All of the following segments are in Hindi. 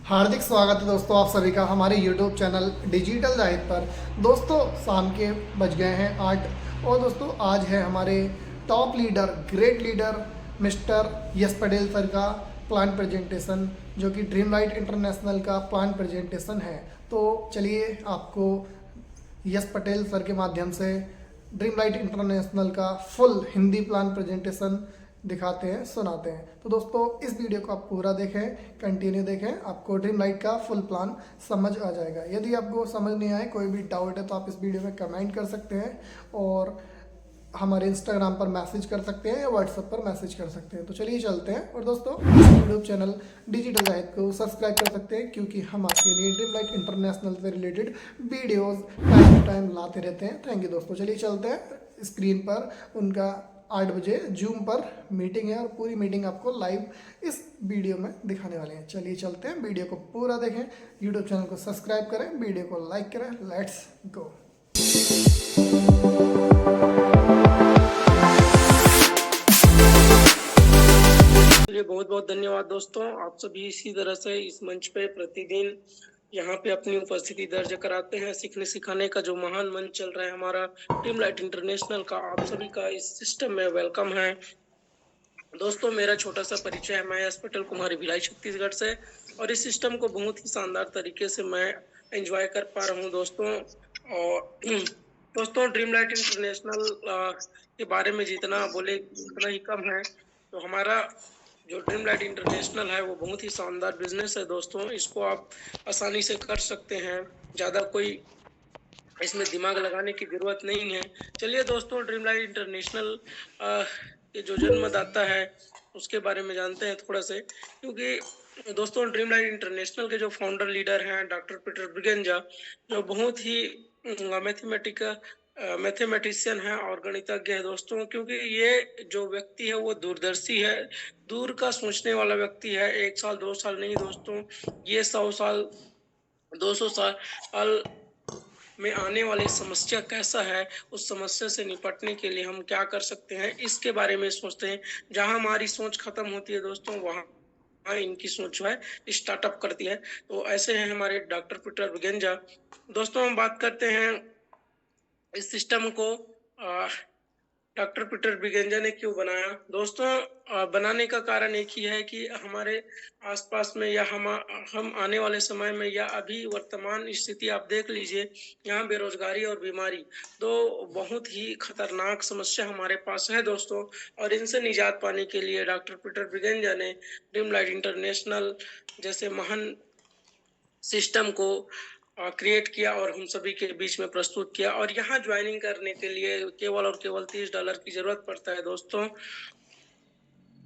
हार्दिक स्वागत है दोस्तों आप सभी का हमारे YouTube चैनल डिजिटल जाहिद पर। दोस्तों शाम के बज गए हैं 8 और दोस्तों आज है हमारे top leader great leader mister Yash Patel sir का प्लान प्रेजेंटेशन, जो कि ड्रीम लाइट इंटरनेशनल का प्लान प्रेजेंटेशन है। तो चलिए आपको यश पटेल सर के माध्यम से ड्रीम लाइट इंटरनेशनल का फुल हिंदी प्लान प्रेजेंटेशन दिखाते हैं, सुनाते हैं। तो दोस्तों इस वीडियो को आप पूरा देखें, कंटिन्यू देखें, आपको ड्रीम लाइट का फुल प्लान समझ आ जाएगा। यदि आपको समझ नहीं आए, कोई भी डाउट है, तो आप इस वीडियो में कमेंट कर सकते हैं और हमारे इंस्टाग्राम पर मैसेज कर सकते हैं या व्हाट्सएप पर मैसेज कर सकते हैं। तो चलिए चलते हैं। और दोस्तों इस यूट्यूब चैनल डिजिटल जाहिद को सब्सक्राइब कर सकते हैं, क्योंकि हम आपके लिए ड्रीम लाइट इंटरनेशनल से related videos time to time लाते रहते हैं। थैंक यू दोस्तों। चलिए चलते हैं। स्क्रीन पर उनका 8 बजे जूम पर मीटिंग है और पूरी मीटिंग आपको लाइव इस वीडियो में दिखाने वाले हैं। चलिए चलते हैं, वीडियो को पूरा देखें, यूट्यूब चैनल को सब्सक्राइब करें, वीडियो को लाइक करें। Let's go. चलिए बहुत बहुत धन्यवाद दोस्तों। आप सभी इसी तरह से इस मंच पे प्रतिदिन यहाँ पे अपनी उपस्थिति दर्ज कराते हैं। सीखने सिखाने का जो महान मंच चल रहा है हमारा ड्रीम लाइट इंटरनेशनल का, आप सभी का इस सिस्टम में वेलकम है। दोस्तों मेरा छोटा सा परिचय है, मैं यश पटेल कुमारी भिलाई छत्तीसगढ़ से, और इस सिस्टम को बहुत ही शानदार तरीके से मैं एंजॉय कर पा रहा हूँ दोस्तों। और दोस्तों ड्रीम लाइट इंटरनेशनल के बारे में जितना बोले उतना ही कम है। तो हमारा जो ड्रीम लाइट इंटरनेशनल है वो बहुत ही शानदार बिजनेस है दोस्तों। इसको आप आसानी से कर सकते हैं, ज्यादा कोई इसमें दिमाग लगाने की जरूरत नहीं है। चलिए दोस्तों ड्रीम लाइट इंटरनेशनल के जो जन्मदाता है उसके बारे में जानते हैं थोड़ा से, क्योंकि दोस्तों ड्रीम लाइट इंटरनेशनल के जो फाउंडर लीडर हैं डॉक्टर पीटर ब्रिगेंजा, जो बहुत ही मैथमेटिशियन है और गणितज्ञ है दोस्तों। क्योंकि ये जो व्यक्ति है वो दूरदर्शी है, दूर का सोचने वाला व्यक्ति है। 1 साल 2 साल नहीं दोस्तों, ये 100 साल 200 साल में आने वाली समस्या कैसा है, उस समस्या से निपटने के लिए हम क्या कर सकते हैं, इसके बारे में सोचते हैं। जहां हमारी सोच खत्म होती है दोस्तों, वहां इनकी सोच जो है स्टार्टअप करती है। तो ऐसे हैं हमारे डॉक्टर पीटर ब्रिगेंजा। दोस्तों हम बात करते हैं इस सिस्टम को डॉक्टर पीटर ब्रिगेंजा ने क्यों बनाया। दोस्तों बनाने का कारण एक ही है कि हमारे आसपास में या हम आने वाले समय में या अभी वर्तमान स्थिति आप देख लीजिए, यहाँ बेरोजगारी और बीमारी दो बहुत ही खतरनाक समस्या हमारे पास है दोस्तों। और इनसे निजात पाने के लिए डॉक्टर पीटर ब्रिगेंजा ने ड्रीम लाइट इंटरनेशनल जैसे महान सिस्टम को क्रिएट किया और हम सभी के बीच में प्रस्तुत किया। और यहाँ ज्वाइनिंग करने के लिए केवल और केवल $30 की जरूरत पड़ता है दोस्तों।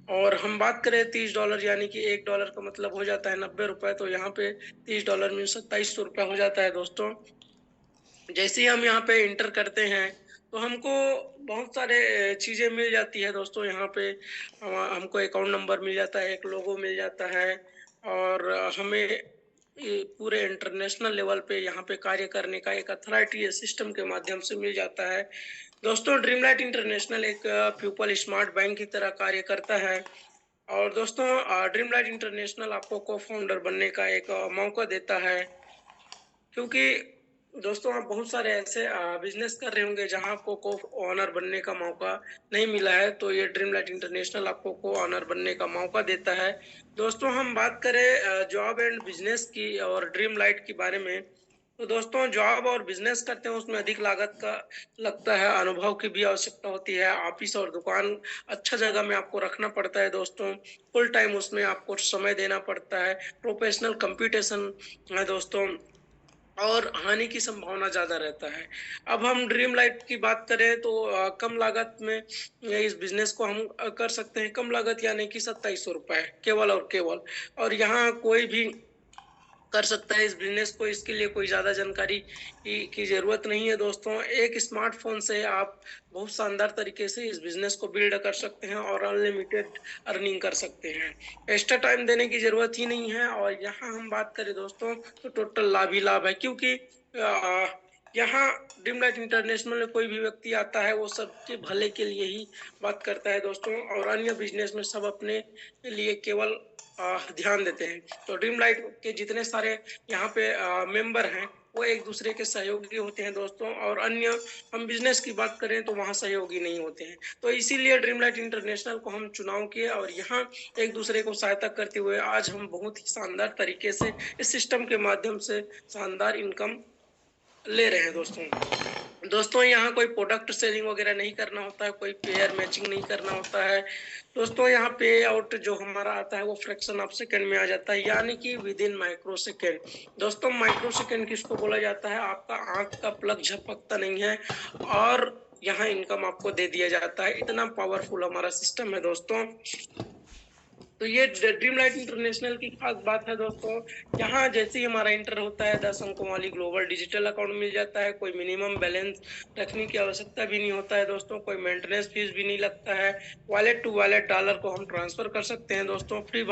और हम बात करें $30 यानी कि $1 का मतलब हो जाता है 90 रुपए। तो यहाँ पे $30 में 2700 रुपया हो जाता है दोस्तों। जैसे ही हम यहाँ पे इंटर करते हैं तो हमको बहुत सारे चीजें मिल जाती है दोस्तों। यहाँ पे हमको अकाउंट नंबर मिल जाता है, एक लोगो मिल जाता है, और हमें पूरे इंटरनेशनल लेवल पे यहाँ पे कार्य करने का एक अथॉरिटी सिस्टम के माध्यम से मिल जाता है दोस्तों। ड्रीम लाइट इंटरनेशनल एक पीपल स्मार्ट बैंक की तरह कार्य करता है। और दोस्तों ड्रीम लाइट इंटरनेशनल आपको को फाउंडर बनने का एक मौका देता है, क्योंकि दोस्तों आप बहुत सारे ऐसे बिजनेस कर रहे होंगे जहां आपको को ऑनर बनने का मौका नहीं मिला है। तो ये ड्रीम लाइट इंटरनेशनल आपको को ऑनर बनने का मौका देता है दोस्तों। हम बात करें जॉब एंड बिजनेस की और ड्रीम लाइट के बारे में, तो दोस्तों जॉब और बिजनेस करते हैं उसमें अधिक लागत का लगता है, अनुभव की भी आवश्यकता होती है। ऑफिस और दुकान अच्छा जगह में आपको रखना पड़ता है दोस्तों, फुल टाइम उसमें आपको समय देना पड़ता है, प्रोफेशनल कंपटीशन है दोस्तों, और हानि की संभावना ज्यादा रहता है। अब हम ड्रीम लाइट की बात करें तो कम लागत में इस बिजनेस को हम कर सकते हैं। कम लागत यानी कि 2700 रुपए केवल और केवल, और यहाँ कोई भी कर सकता है इस बिजनेस को। इसके लिए कोई ज्यादा जानकारी की जरूरत नहीं है दोस्तों। एक स्मार्टफोन से आप बहुत शानदार तरीके से इस बिजनेस को बिल्ड कर सकते हैं और अनलिमिटेड अर्निंग कर सकते हैं। एक्स्ट्रा टाइम देने की जरूरत ही नहीं है। और यहाँ हम बात करें दोस्तों तो टोटल लाभ ही लाभ है, क्योंकि यहाँ ड्रीम लाइट इंटरनेशनल में कोई भी व्यक्ति आता है वो सबके भले के लिए ही बात करता है दोस्तों, और अन्य बिजनेस में सब अपने लिए केवल ध्यान देते हैं। तो ड्रीम लाइट के जितने सारे यहाँ पे मेंबर हैं वो एक दूसरे के सहयोगी होते हैं दोस्तों, और अन्य हम बिजनेस की बात करें तो वहाँ सहयोगी नहीं होते हैं। तो इसीलिए ड्रीम लाइट इंटरनेशनल को हम चुनाव किए और यहाँ एक दूसरे को सहायता करते हुए आज हम बहुत ही शानदार तरीके से इस सिस्टम के माध्यम से शानदार इनकम ले रहे हैं दोस्तों। दोस्तों यहाँ कोई प्रोडक्ट सेलिंग वगैरह नहीं करना होता है, कोई पेयर मैचिंग नहीं करना होता है दोस्तों। यहाँ पे आउट जो हमारा आता है वो फ्रैक्शन ऑफ सेकंड में आ जाता है, यानी कि विद इन माइक्रो सेकेंड। दोस्तों माइक्रो सेकेंड किसको बोला जाता है? आपका आंख का प्लग झपकता नहीं है और यहाँ इनकम आपको दे दिया जाता है। इतना पावरफुल हमारा सिस्टम है दोस्तों। तो ये ड्रीम लाइट इंटरनेशनल की खास बात है दोस्तों। यहाँ जैसे ही हमारा इंटर होता है 10 अंकों वाली ग्लोबल डिजिटल अकाउंट मिल जाता है। कोई मिनिमम बैलेंस रखने की आवश्यकता भी नहीं होता है दोस्तों, कोई मेंटेनेंस फीस भी नहीं लगता है। वॉलेट टू वॉलेट डॉलर को हम ट्रांसफर कर सकते हैं दोस्तों। फ्री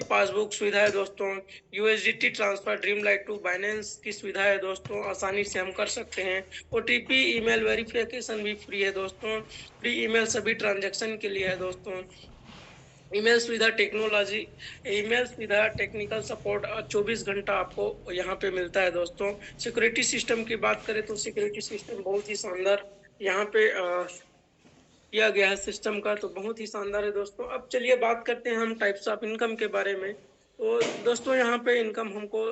पासबुक सुविधा है दोस्तों। USDT transfer dream light to Binance की सुविधा है दोस्तों, आसानी से हम कर सकते हैं। ओटीपी ईमेल वेरिफिकेशन भी फ्री है दोस्तों। फ्री ईमेल सभी ट्रांजेक्शन के लिए है दोस्तों। ईमेल सुविधा टेक्निकल सपोर्ट 24 घंटा आपको यहाँ पे मिलता है दोस्तों। सिक्योरिटी सिस्टम की बात करें तो सिक्योरिटी सिस्टम बहुत ही शानदार यहाँ पे किया गया है सिस्टम का, तो बहुत ही शानदार है दोस्तों। अब चलिए बात करते हैं हम टाइप्स ऑफ इनकम के बारे में। तो दोस्तों यहाँ पे इनकम हमको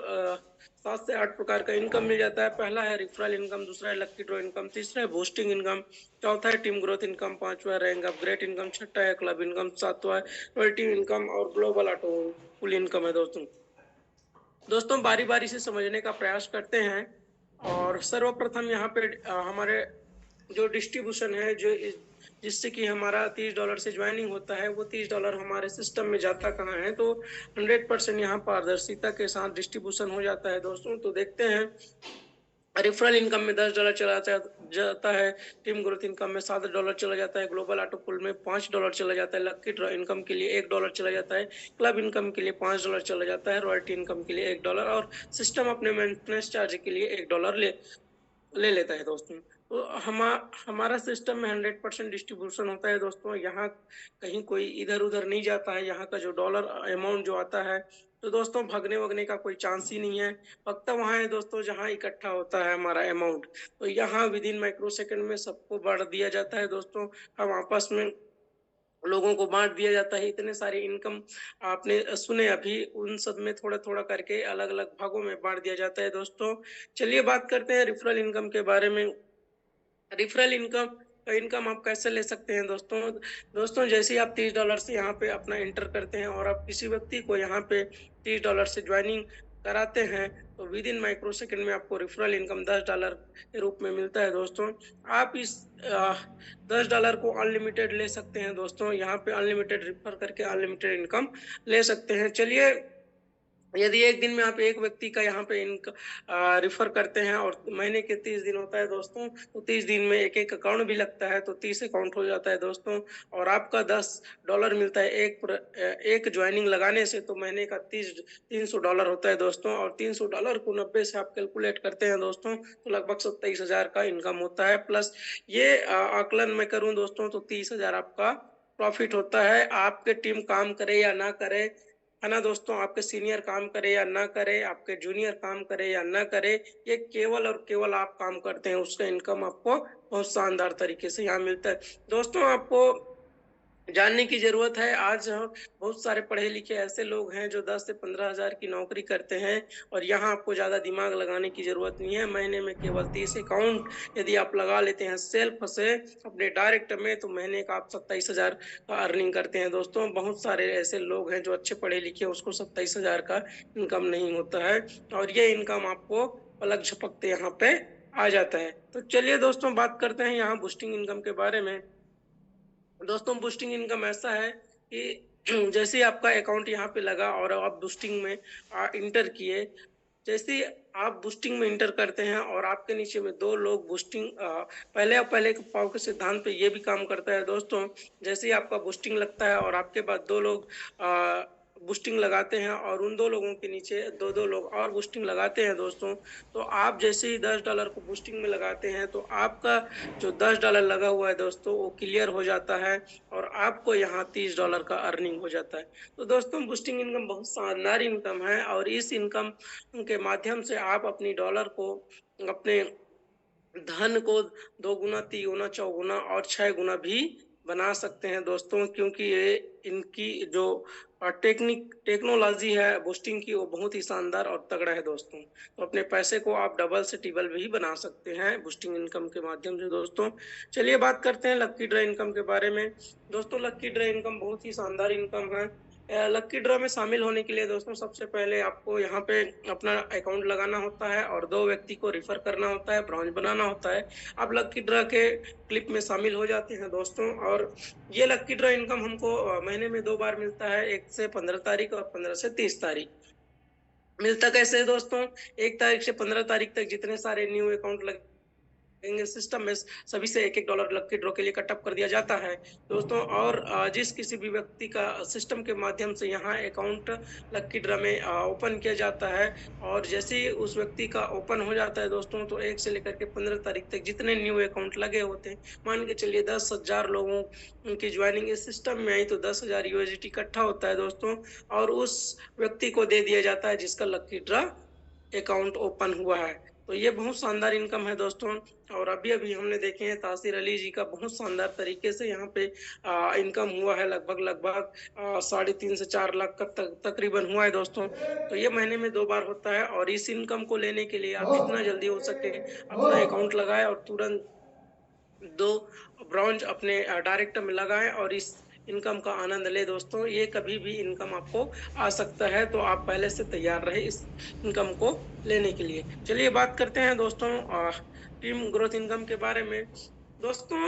7 से 8 प्रकार का इनकम मिल जाता है। पहला है रिफरल इनकम, दूसरा है लकी ड्रॉ इनकम, तीसरा है बूस्टिंग इनकम, चौथा है टीम ग्रोथ इनकम, पांचवा रैंक अपग्रेड इनकम, छठा है क्लब इनकम, सातवां है रॉयल्टी इनकम और ग्लोबल ऑटो पुल इनकम है दोस्तों। दोस्तों बारी बारी से समझने का प्रयास करते हैं और सर्वप्रथम यहाँ पे हमारे जो डिस्ट्रीब्यूशन है जो जिससे कि हमारा $30 से ज्वाइनिंग होता है, वो $30 हमारे सिस्टम में जाता कहाँ है? तो 100% यहाँ पारदर्शिता के साथ डिस्ट्रीब्यूशन हो जाता है दोस्तों। तो देखते हैं रेफरल इनकम में $10 चला जाता है, टीम ग्रोथ इनकम में $7 चला जाता है, ग्लोबल ऑटो पुल में $5 चला जाता है, लकी ड्रॉ इनकम के लिए $1 चला जाता है, क्लब इनकम के लिए $5 चला जाता है, रॉयल्टी इनकम के लिए $1 और सिस्टम अपने मेंटेनेंस चार्ज के लिए $1 ले लेता है दोस्तों। तो हमारा सिस्टम में 100% डिस्ट्रीब्यूशन होता है दोस्तों। यहाँ कहीं कोई इधर उधर नहीं जाता है। यहाँ का जो डॉलर अमाउंट जो आता है तो दोस्तों भागने वगने का कोई चांस ही नहीं है। वक्त वहाँ है दोस्तों जहाँ इकट्ठा होता है हमारा अमाउंट। तो यहाँ विद इन माइक्रो सेकंड में सबको बांट दिया जाता है दोस्तों। हम आपस में लोगों को बांट दिया जाता है। इतने सारे इनकम आपने सुने अभी, उन सब में थोड़ा थोड़ा करके अलग अलग भागों में बांट दिया जाता है दोस्तों। चलिए बात करते हैं रेफरल इनकम के बारे में। रेफरल इनकम आप कैसे ले सकते हैं दोस्तों? दोस्तों जैसे ही आप $30 से यहाँ पे अपना एंटर करते हैं और आप किसी व्यक्ति को यहाँ पे $30 से ज्वाइनिंग कराते हैं तो विद इन माइक्रो सेकंड में आपको रेफरल इनकम $10 के रूप में मिलता है दोस्तों। आप इस $10 को अनलिमिटेड ले सकते हैं दोस्तों। यहाँ पे अनलिमिटेड रेफर करके अनलिमिटेड इनकम ले सकते हैं। चलिए यदि एक दिन में आप एक व्यक्ति का यहाँ पे रिफर करते हैं और महीने के 30 दिन होता है दोस्तों, तो 30 दिन में एक एक अकाउंट भी लगता है तो 30 अकाउंट हो जाता है दोस्तों। और आपका $10 मिलता है एक ज्वाइनिंग लगाने से, तो महीने का $300 होता है दोस्तों। और $300 को 90 से आप कैलकुलेट करते हैं दोस्तों तो लगभग 27,000 का इनकम होता है। प्लस ये आकलन मैं करूँ दोस्तों तो 30,000 आपका प्रॉफिट होता है। आपके टीम काम करे या ना करे, है ना दोस्तों, आपके सीनियर काम करे या ना करे, आपके जूनियर काम करे या ना करे, ये केवल और केवल आप काम करते हैं उसका इनकम आपको बहुत शानदार तरीके से यहाँ मिलता है दोस्तों। आपको जानने की जरूरत है, आज बहुत सारे पढ़े लिखे ऐसे लोग हैं जो 10 से 15,000 की नौकरी करते हैं और यहाँ आपको ज्यादा दिमाग लगाने की जरूरत नहीं है। महीने में केवल 30 अकाउंट यदि आप लगा लेते हैं सेल्फ से अपने डायरेक्ट में, तो महीने का आप 27,000 का अर्निंग करते हैं दोस्तों। बहुत सारे ऐसे लोग हैं जो अच्छे पढ़े लिखे, उसको 27,000 का इनकम नहीं होता है और ये इनकम आपको पलक झपकते यहाँ पे आ जाता है। तो चलिए दोस्तों बात करते हैं यहाँ बूस्टिंग इनकम के बारे में। दोस्तों बूस्टिंग इनकम ऐसा है कि जैसे ही आपका अकाउंट यहाँ पे लगा और आप बूस्टिंग में इंटर किए, जैसे ही आप बूस्टिंग में इंटर करते हैं और आपके नीचे में 2 लोग बूस्टिंग पहले के पाव के सिद्धांत पे ये भी काम करता है दोस्तों। जैसे ही आपका बूस्टिंग लगता है और आपके बाद 2 लोग बूस्टिंग लगाते हैं और उन 2 लोगों के नीचे 2-2 लोग और बूस्टिंग लगाते हैं दोस्तों, तो आप जैसे ही $10 को बूस्टिंग में लगाते हैं, तो आपका जो $10 लगा हुआ है दोस्तों, वो क्लियर हो जाता है और आपको यहाँ $30 का अर्निंग हो जाता है। तो दोस्तों बूस्टिंग इनकम बहुत शानदार इनकम है और इस इनकम के माध्यम से आप अपनी डॉलर को, अपने धन को 2 गुना, 3 गुना, 4 गुना और 6 गुना भी बना सकते हैं दोस्तों, क्योंकि ये इनकी जो टेक्नोलॉज़ी है बूस्टिंग की, वो बहुत ही शानदार और तगड़ा है दोस्तों। तो अपने पैसे को आप डबल से ट्रिपल भी बना सकते हैं बूस्टिंग इनकम के माध्यम से दोस्तों। चलिए बात करते हैं लकी ड्रॉ इनकम के बारे में। दोस्तों लकी ड्रॉ इनकम बहुत ही शानदार इनकम है। लकी ड्रॉ में शामिल होने के लिए दोस्तों सबसे पहले आपको यहाँ पे अपना अकाउंट लगाना होता है और 2 व्यक्ति को रेफर करना होता है, ब्रांच बनाना होता है। आप लकी ड्रॉ के क्लिप में शामिल हो जाते हैं दोस्तों और ये लकी ड्रॉ इनकम हमको महीने में 2 बार मिलता है, 1 से 15 तारीख और 15 से 30 तारीख। मिलता कैसे है दोस्तों? 1 तारीख से 15 तारीख तक जितने सारे न्यू अकाउंट लगेंगे सिस्टम में, सभी से $1-1 लकी ड्रॉ के लिए कट ऑफ कर दिया जाता है दोस्तों। और जिस किसी भी व्यक्ति का सिस्टम के माध्यम से यहाँ अकाउंट लकी ड्रॉ में ओपन किया जाता है और जैसे ही उस व्यक्ति का ओपन हो जाता है दोस्तों, तो 1 से लेकर के 15 तारीख तक जितने न्यू अकाउंट लगे होते हैं, मान के चलिए 10,000 लोगों की ज्वाइनिंग इस सिस्टम में आई तो 10,000 यूएसडीटी इकट्ठा होता है दोस्तों और उस व्यक्ति को दे दिया जाता है जिसका लकी ड्रॉ अकाउंट ओपन हुआ है। तो ये बहुत शानदार इनकम है दोस्तों। और अभी-अभी हमने देखे हैं तासीर अली जी का बहुत शानदार तरीके से यहाँ पे इनकम हुआ है, लगभग 3.5 से 4 लाख का तकरीबन हुआ है दोस्तों। तो ये महीने में 2 बार होता है और इस इनकम को लेने के लिए आप जितना जल्दी हो सके अपना अकाउंट लगाएँ और तुरंत 2 ब्रांच अपने डायरेक्ट में लगाएँ और इस इनकम का आनंद लें दोस्तों। ये कभी भी इनकम आपको आ सकता है, तो आप पहले से तैयार रहें इस इनकम को लेने के लिए। चलिए बात करते हैं दोस्तों टीम ग्रोथ इनकम के बारे में। दोस्तों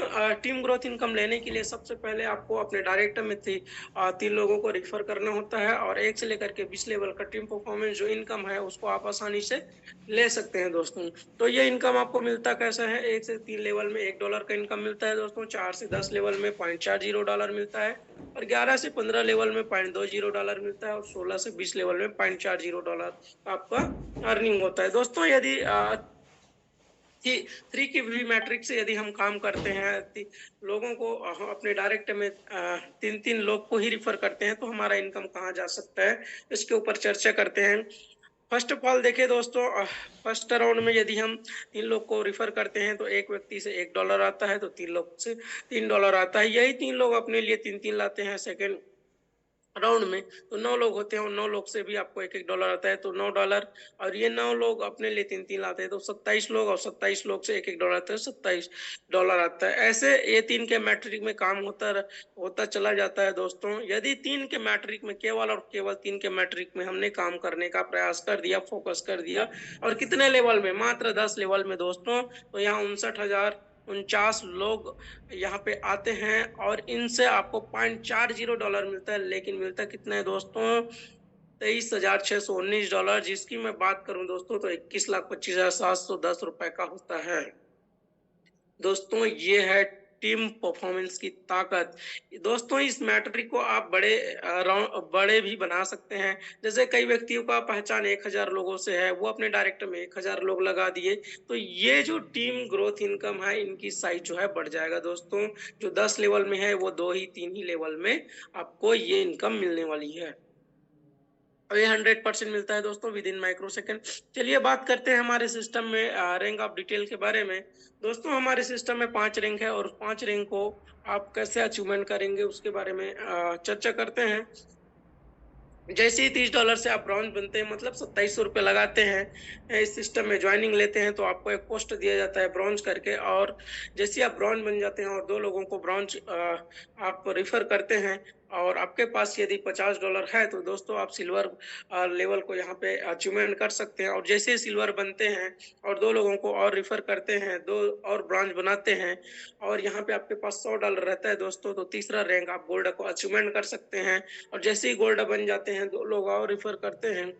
टीम ग्रोथ इनकम लेने के लिए सबसे पहले आपको अपने डायरेक्ट में 3 लोगों को रेफर करना होता है और 1 से लेकर के 20 लेवल का टीम परफॉर्मेंस जो इनकम है, उसको आप आसानी से ले सकते हैं दोस्तों। तो ये इनकम आपको मिलता कैसा है? 1 से 3 लेवल में $1 का इनकम मिलता है दोस्तों, 4 से 10 लेवल में $0.40 मिलता है और 11 से 15 लेवल में $0.20 मिलता है और 16 से 20 लेवल में $0.40 आपका अर्निंग होता है। दोस्तों यदि 3 की वी मैट्रिक से यदि हम काम करते हैं, लोगों को अपने डायरेक्ट में 3-3 लोग को ही रिफर करते हैं, तो हमारा इनकम कहाँ जा सकता है, इसके ऊपर चर्चा करते हैं। फर्स्ट ऑफ ऑल देखिए दोस्तों, फर्स्ट राउंड में यदि हम 3 लोग को रिफर करते हैं तो एक व्यक्ति से $1 आता है, तो 3 लोग से $3 आता है। यही 3 लोग अपने लिए 3-3 लाते हैं सेकंड राउंड में, तो 9 लोग होते हैं और 9 लोग से भी आपको $1-1 आता है, तो $9 और ये 9 लोग अपने लिए 3-3 लाते हैं, तो 27 लोग और 27 लोग से $1-1 आता है, $27 आता है। ऐसे ये 3 के मैट्रिक में काम होता चला जाता है दोस्तों। यदि 3 के मैट्रिक में केवल और केवल 3 के मैट्रिक में हमने काम करने का प्रयास कर दिया, फोकस कर दिया और कितने लेवल में? मात्र 10 लेवल में दोस्तों, तो यहाँ 59,049 लोग यहाँ पे आते हैं और इनसे आपको $0.40 मिलता है, लेकिन मिलता कितना है दोस्तों? $23,619, जिसकी मैं बात करूँ दोस्तों तो ₹21,25,710 का होता है। दोस्तों ये है टीम परफॉर्मेंस की ताकत। दोस्तों इस मैट्रिक को आप बड़े भी बना सकते हैं। जैसे कई व्यक्तियों का पहचान 1,000 लोगों से है, वो अपने डायरेक्ट में 1,000 लोग लगा दिए, तो ये जो टीम ग्रोथ इनकम है, इनकी साइज जो है बढ़ जाएगा दोस्तों। जो 10 लेवल में है, वो 2 ही 3 ही लेवल में आपको ये इनकम मिलने वाली है। और ये 100% मिलता है दोस्तों विद इन माइक्रो सेकंड। चलिए बात करते हैं हमारे सिस्टम में रैंक ऑफ डिटेल के बारे में। दोस्तों हमारे सिस्टम में 5 रैंक है और 5 रैंक को आप कैसे अचीवमेंट करेंगे उसके बारे में चर्चा करते हैं। जैसे ही $30 से आप ब्रॉन्ज बनते हैं, मतलब ₹2700 लगाते हैं, इस सिस्टम में ज्वाइनिंग लेते हैं, तो आपको एक पोस्ट दिया जाता है ब्रॉन्ज करके। और जैसे ही आप ब्रॉन्ज बन जाते हैं और 2 लोगों को ब्रॉन्ज आप रिफर करते हैं और आपके पास यदि $50 है, तो दोस्तों आप सिल्वर लेवल को यहाँ पे अचीवमेंट कर सकते हैं। और जैसे ही सिल्वर बनते हैं और 2 लोगों को और रिफर करते हैं, 2 और ब्रॉन्ज बनाते हैं और यहाँ पे आपके पास $100 रहता है दोस्तों, तो तीसरा रैंक आप गोल्ड को अचीवमेंट कर सकते हैं। और जैसे ही गोल्ड बन जाते हैं, 2 लोग और रिफर करते हैं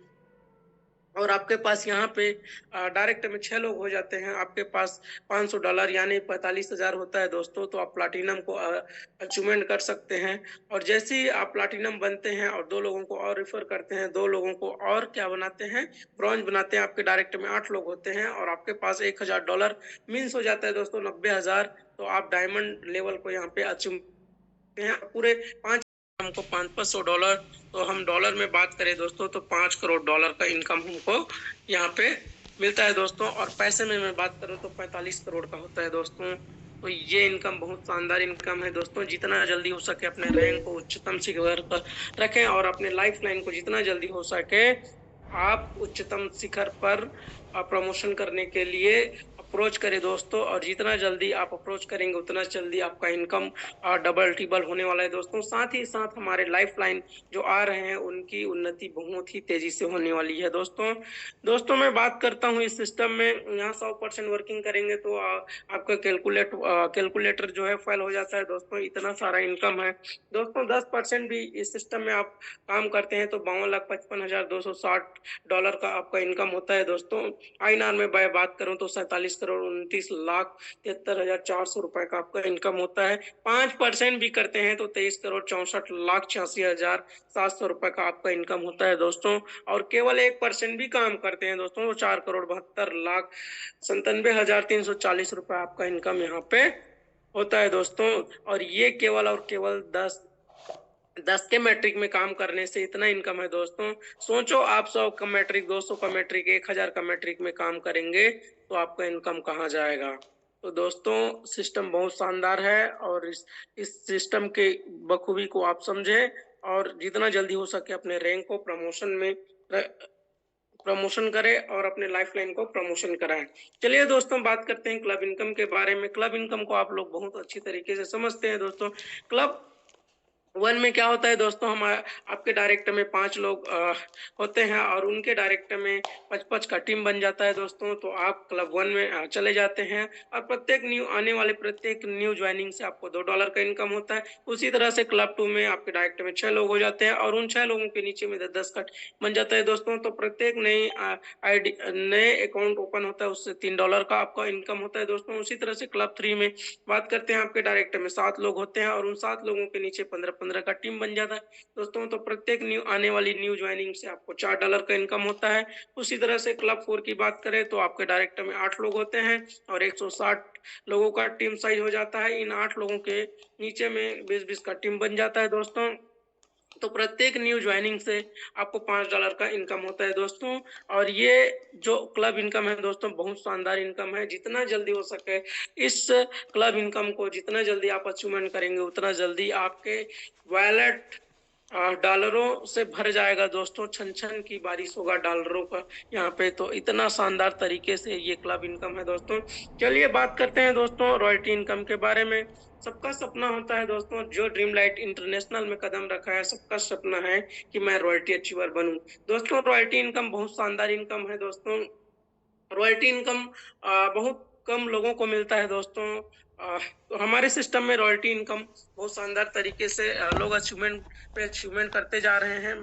और आपके पास यहाँ पे डायरेक्ट में 6 लोग हो जाते हैं, आपके पास $500 यानी 45,000 होता है दोस्तों, तो आप प्लैटिनम को अचीवमेंट कर सकते हैं। और जैसे ही आप प्लैटिनम बनते हैं और 2 लोगों को और रेफर करते हैं, 2 लोगों को और क्या बनाते हैं, ब्रॉन्ज बनाते हैं, आपके डायरेक्ट में 8 लोग होते हैं और आपके पास $1,000 मीन्स हो जाता है दोस्तों 90,000, तो आप डायमंड लेवल को यहाँ पे अचीव हैं पूरे 5 हमको $500, तो हम डॉलर में बात करें दोस्तों तो $5 करोड़ का इनकम हमको यहाँ पे मिलता है दोस्तों। और पैसे में मैं बात करूँ तो 45 करोड़ का होता है दोस्तों। तो ये इनकम बहुत शानदार इनकम है दोस्तों। जितना जल्दी हो सके अपने रैंक को उच्चतम शिखर पर रखें और अपने लाइफ लाइन को जितना जल्दी हो सके आप उच्चतम शिखर पर प्रमोशन करने के लिए अप्रोच करें दोस्तों। और जितना जल्दी आप अप्रोच करेंगे उतना जल्दी आपका इनकम डबल ट्रिपल होने वाला है दोस्तों। साथ ही साथ हमारे लाइफ लाइन जो आ रहे हैं उनकी उन्नति बहुत ही तेजी से होने वाली है दोस्तों। दोस्तों मैं बात करता हूँ इस सिस्टम में, यहाँ 100% वर्किंग करेंगे तो आपका कैलकुलेटर जो है फेल हो जाता है दोस्तों, इतना सारा इनकम है दोस्तों। 10% भी इस सिस्टम में आप काम करते हैं तो $52,55,260 का आपका इनकम होता है दोस्तों। INR में बात करूं तो 47,29,73,400 का आपका इनकम होता है। 5% भी करते हैं तो 23,64,86,700 का आपका इनकम होता है दोस्तों। और केवल 1% भी काम करते हैं दोस्तों तो 4,72,97,340 आपका इनकम यहाँ पे होता है दोस्तों। और ये केवल और केवल 10 के मैट्रिक में काम करने से इतना इनकम है दोस्तों। सोचो आप 100 का मैट्रिक, 200 का मैट्रिक, 1000 का मैट्रिक में काम करेंगे तो आपका इनकम कहाँ जाएगा। तो दोस्तों सिस्टम बहुत शानदार है और इस सिस्टम के बखूबी को आप समझें और जितना जल्दी हो सके अपने रैंक को प्रमोशन करें और अपने लाइफ लाइन को प्रमोशन कराएं। चलिए दोस्तों बात करते हैं क्लब इनकम के बारे में। क्लब इनकम को आप लोग बहुत अच्छी तरीके से समझते हैं दोस्तों। क्लब 1 में क्या होता है दोस्तों, हमारे आपके डायरेक्ट में 5 लोग होते हैं और उनके डायरेक्ट में 5-5 का टीम बन जाता है दोस्तों। तो आप क्लब 1 में चले जाते हैं और प्रत्येक न्यू ज्वाइनिंग से आपको $2 का इनकम होता है। उसी तरह से क्लब 2 में आपके डायरेक्ट में 6 लोग हो जाते हैं और उन 6 लोगों के नीचे में 10 का बन जाता है दोस्तों। तो प्रत्येक नए अकाउंट ओपन होता है उससे $3 का आपका इनकम होता है दोस्तों। उसी तरह से क्लब 3 में बात करते हैं, आपके डायरेक्ट में 7 लोग होते हैं और उन 7 लोगों के नीचे 15 का टीम बन जाता है दोस्तों। तो प्रत्येक आने वाली न्यू ज्वाइनिंग से आपको $4 का इनकम होता है। उसी तरह से क्लब 4 की बात करें तो आपके डायरेक्ट में 8 लोग होते हैं और 160 लोगों का टीम साइज हो जाता है। इन 8 लोगों के नीचे में 20-20 का टीम बन जाता है दोस्तों। तो प्रत्येक न्यू ज्वाइनिंग से आपको $5 का इनकम होता है दोस्तों। और ये जो क्लब इनकम है दोस्तों बहुत शानदार इनकम है। जितना जल्दी हो सके इस क्लब इनकम को जितना जल्दी आप अचीवमेंट करेंगे उतना जल्दी आपके वॉलेट डॉलरों से भर जाएगा दोस्तों। छन छन की बारिश होगा डॉलरों का यहाँ पे। तो इतना शानदार तरीके से ये क्लब इनकम है दोस्तों। चलिए बात करते हैं दोस्तों रॉयल्टी इनकम के बारे में। सबका सपना होता है दोस्तों, जो ड्रीम लाइट इंटरनेशनल में कदम रखा है सबका सपना है कि मैं रॉयल्टी अचीवर बनूं दोस्तों। रॉयल्टी इनकम बहुत शानदार इनकम है दोस्तों। रॉयल्टी इनकम बहुत कम लोगों को मिलता है दोस्तों। तो हमारे सिस्टम में रॉयल्टी इनकम बहुत शानदार तरीके से लोग अचीवमेंट करते जा रहे हैं।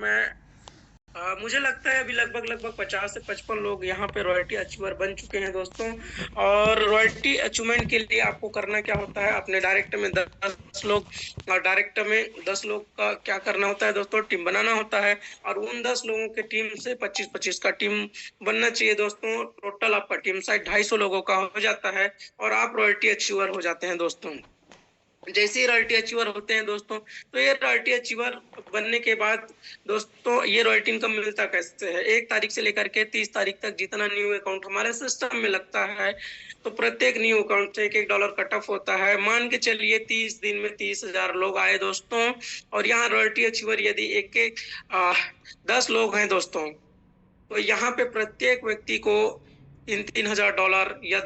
मुझे लगता है अभी लगभग 50 से 55 लोग यहाँ पे रॉयल्टी अचीवर बन चुके हैं दोस्तों। और रॉयल्टी अचीवमेंट के लिए आपको करना क्या होता है, अपने डायरेक्ट में 10 लोग और डायरेक्ट में 10 लोग का क्या करना होता है दोस्तों, टीम बनाना होता है। और उन 10 लोगों के टीम से 25-25 का टीम बनना चाहिए दोस्तों। टोटल आपका टीम साइज 250 लोगों का हो जाता है और आप रॉयल्टी अचीवर हो जाते हैं दोस्तों। जैसे ही रॉयल्टी अचीवर होते हैं दोस्तों, तो ये रॉयल्टी अचीवर बनने के बाद दोस्तों ये रॉयल्टी इनकम मिलता कैसे है, 1 तारीख से लेकर के 30 तारीख तक जितना न्यू अकाउंट हमारे सिस्टम में लगता है तो प्रत्येक न्यू अकाउंट से $1 कट ऑफ होता है। मान के चलिए 30 दिन में 30,000 लोग आए दोस्तों। और यहाँ रॉयल्टी अचीवर यदि 10 लोग हैं दोस्तों, तो यहाँ पे प्रत्येक व्यक्ति को $3,000 या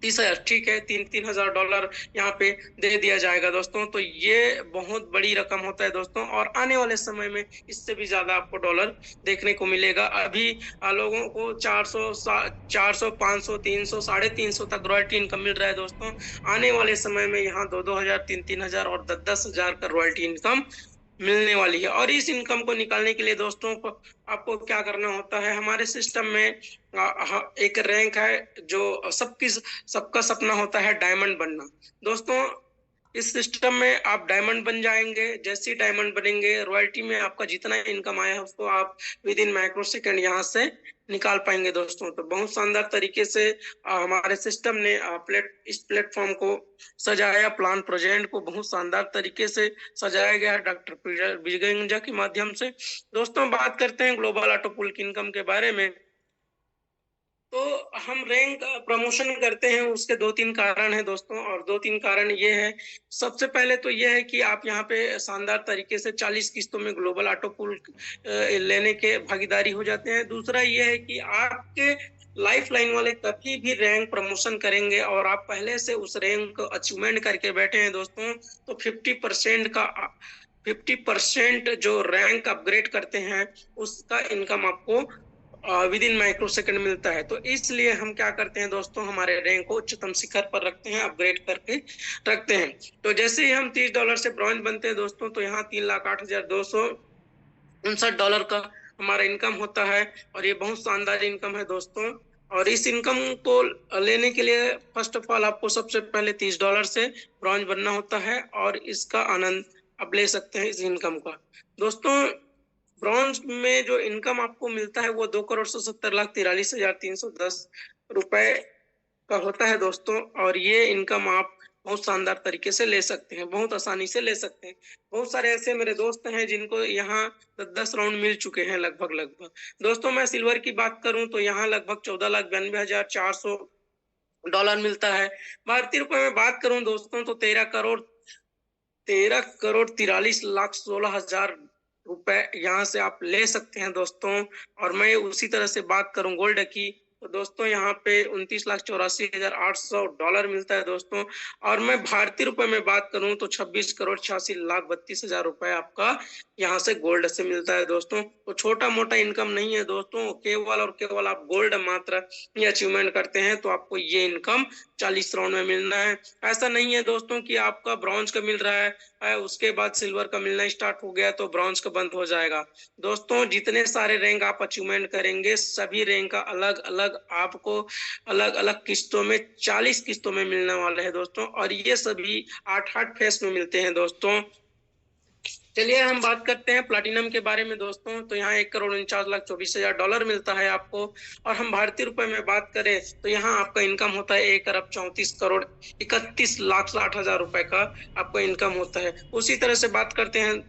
30,000, ठीक है, $3,000 यहाँ पे दे दिया जाएगा दोस्तों। तो ये बहुत बड़ी रकम होता है दोस्तों और आने वाले समय में इससे भी ज्यादा आपको डॉलर देखने को मिलेगा। अभी लोगों को 400, 500, 300, 350 तक रॉयल्टी इनकम मिल रहा है दोस्तों। आने वाले समय में यहाँ 2-2 हजार, 3-3 हजार और 10-10 हजार का रॉयल्टी इनकम मिलने वाली है। और इस इनकम को निकालने के लिए दोस्तों को आपको क्या करना होता है, हमारे सिस्टम में एक रैंक है जो सबका सपना होता है डायमंड बनना। दोस्तों इस सिस्टम में आप डायमंड बन जाएंगे। जैसे ही डायमंड बनेंगे, रॉयल्टी में आपका जितना इनकम आया है उसको आप विद इन माइक्रो सेकेंड यहाँ से निकाल पाएंगे दोस्तों। तो बहुत शानदार तरीके से हमारे सिस्टम ने इस प्लेटफॉर्म को सजाया, प्लान प्रोजेक्ट को बहुत शानदार तरीके से सजाया गया है डॉक्टर पीटर विजयगंजा के माध्यम से। दोस्तों बात करते हैं ग्लोबल ऑटो पुल की इनकम के बारे में। तो हम रैंक प्रमोशन करते हैं, उसके 2-3 कारण हैं दोस्तों, और 2-3 कारण ये है। सबसे पहले तो ये है कि आप यहाँ पे शानदार तरीके से 40 किस्तों में ग्लोबल ऑटो पुल लेने के भागीदारी हो जाते हैं। दूसरा ये है कि आपके लाइफ लाइन वाले कभी भी रैंक प्रमोशन करेंगे और आप पहले से उस रैंक को अचीवमेंट करके बैठे हैं दोस्तों, तो 50% जो रैंक अपग्रेड करते हैं उसका इनकम आपको विद इन माइक्रो सेकंड मिलता है। तो इसलिए हम क्या करते हैं दोस्तों, हमारे रैंक को उच्चतम शिखर पर रखते हैं, अपग्रेड करके रखते हैं। तो जैसे ही हम $30 से ब्रॉन्ज बनते हैं दोस्तों, तो यहाँ $3,08,259 का हमारा इनकम होता है, और ये बहुत शानदार इनकम है दोस्तों। और इस इनकम को लेने के लिए फर्स्ट ऑफ ऑल आपको सबसे पहले $30 से ब्रॉन्ज बनना होता है, और इसका आनंद आप ले सकते हैं इस इनकम का। दोस्तों ब्रॉन्ज में जो इनकम आपको मिलता है वो 2,70,43,310 रुपए का होता है दोस्तों, और ये इनकम आप बहुत शानदार तरीके से ले सकते हैं, बहुत आसानी से ले सकते हैं। बहुत सारे ऐसे मेरे दोस्त हैं जिनको यहाँ 10 राउंड मिल चुके हैं लगभग। दोस्तों मैं सिल्वर की बात करूं तो यहाँ लगभग $14,92,400 मिलता है। भारतीय रुपए में बात करूं दोस्तों तो 13,43,16,16,000 रुपए यहाँ से आप ले सकते हैं दोस्तों। और मैं उसी तरह से बात करूं गोल्ड की, तो दोस्तों यहाँ पे $29,84,800 मिलता है दोस्तों। और मैं भारतीय रुपए में बात करूं तो 26,86,32,000 रुपए आपका यहाँ से गोल्ड से मिलता है दोस्तों। तो छोटा मोटा इनकम नहीं है दोस्तों, केवल और केवल आप गोल्ड मात्र ये अचीवमेंट करते हैं तो आपको ये इनकम 40 राउंड में मिलना है। ऐसा नहीं है दोस्तों कि आपका ब्रॉन्ज का मिल रहा है उसके बाद सिल्वर का मिलना स्टार्ट हो गया तो ब्रॉन्ज का बंद हो जाएगा। दोस्तों जितने सारे रैंक आप अचीवमेंट करेंगे सभी रैंक का अलग अलग आपको अलग अलग किस्तों में 40 किस्तों में मिलने वाले हैं दोस्तों, और ये सभी 8-8 फेस में मिलते हैं दोस्तों। चलिए हम बात करते हैं प्लैटिनम के बारे में दोस्तों। तो यहाँ $1,49,24,000 मिलता है आपको, और हम भारतीय रुपए में बात करें तो यहाँ आपका इनकम होता है 1,34,31,60,000 रुपए का आपको इनकम होता है। उसी तरह से बात करते हैं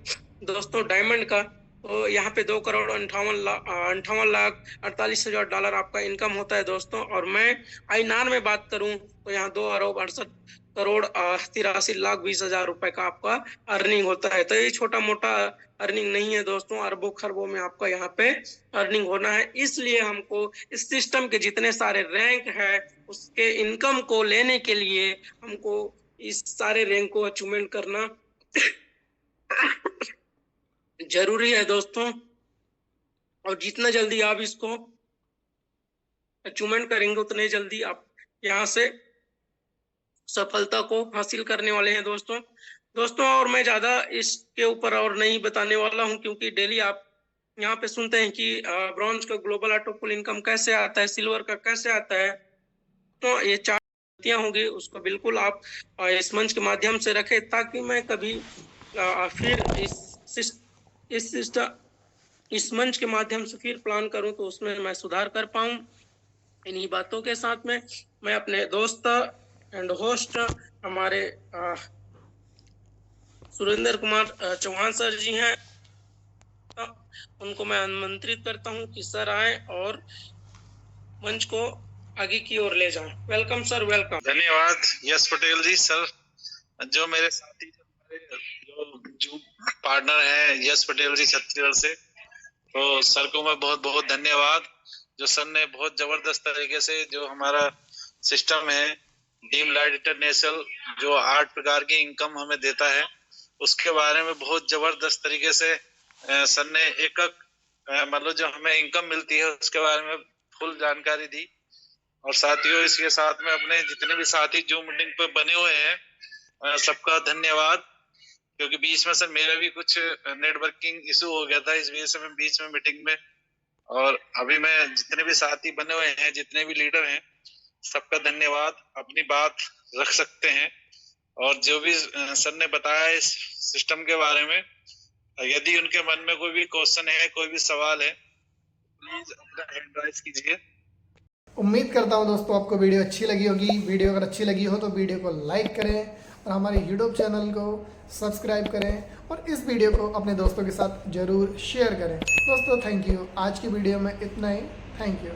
दोस्तों डायमंड का, तो यहाँ पे $2,58,48,000 आपका इनकम होता है दोस्तों। और मैं आईनार में बात करूं तो यहाँ 2,68,83,20,000 रुपए का आपका अर्निंग होता है। तो ये छोटा मोटा अर्निंग नहीं है दोस्तों, अरबों खरबों में आपका यहाँ पे अर्निंग होना है। इसलिए हमको इस सिस्टम के जितने सारे रैंक है उसके इनकम को लेने के लिए हमको इस सारे रैंक को अचीवमेंट करना जरूरी है दोस्तों। और जितना जल्दी आप इसको अचीवमेंट करेंगे उतने जल्दी आप यहाँ से सफलता को हासिल करने वाले हैं दोस्तों। और मैं ज्यादा इसके ऊपर और नहीं बताने वाला हूं, क्योंकि डेली आप यहाँ पे सुनते हैं कि ब्रॉन्ज का ग्लोबल ऑटो पुल इनकम कैसे आता है, सिल्वर का कैसे आता है। तो ये चार होंगी उसको बिल्कुल आप इस मंच के माध्यम से रखें, ताकि मैं कभी फिर इस मंच के माध्यम से फिर प्लान करूं तो उसमें मैं सुधार कर पाऊं। इन्हीं बातों के साथ में मैं अपने दोस्त एंड होस्ट हमारे सुरेंद्र कुमार चौहान सर जी हैं, उनको मैं आमंत्रित करता हूं कि सर आए और मंच को आगे की ओर ले जाएं। Welcome sir, welcome. धन्यवाद यश पटेल जी। सर जो मेरे साथी जो पार्टनर हैं यश पटेल जी छत्तीसगढ़ से, तो सर को मैं बहुत बहुत धन्यवाद। जो सर ने बहुत जबरदस्त तरीके से जो हमारा सिस्टम है डीम लाइट इंटरनेशनल जो 8 प्रकार की इनकम हमें देता है उसके बारे में बहुत जबरदस्त तरीके से सर ने एक मतलब जो हमें इनकम मिलती है उसके बारे में फुल जानकारी दी। और साथियों इसके साथ में अपने जितने भी साथी जूम मीटिंग पे बने हुए हैं सबका धन्यवाद। क्योंकि बीच में सर मेरा भी कुछ नेटवर्किंग इशू हो गया था, इस वजह से मैं बीच में मीटिंग में, और अभी मैं जितने भी साथी बने हुए हैं, जितने भी लीडर हैं, सबका धन्यवाद। अपनी बात रख सकते हैं। और जो भी सर ने बताया इस सिस्टम के बारे में, यदि उनके मन में कोई भी क्वेश्चन है, कोई भी सवाल है, प्लीज अपना हैंड राइज कीजिए। उम्मीद करता हूँ दोस्तों आपको वीडियो अच्छी लगी होगी। वीडियो अगर अच्छी लगी हो तो वीडियो को लाइक करें और हमारे यूट्यूब चैनल को सब्सक्राइब करें और इस वीडियो को अपने दोस्तों के साथ ज़रूर शेयर करें। दोस्तों थैंक यू। आज की वीडियो में इतना ही। Thank you.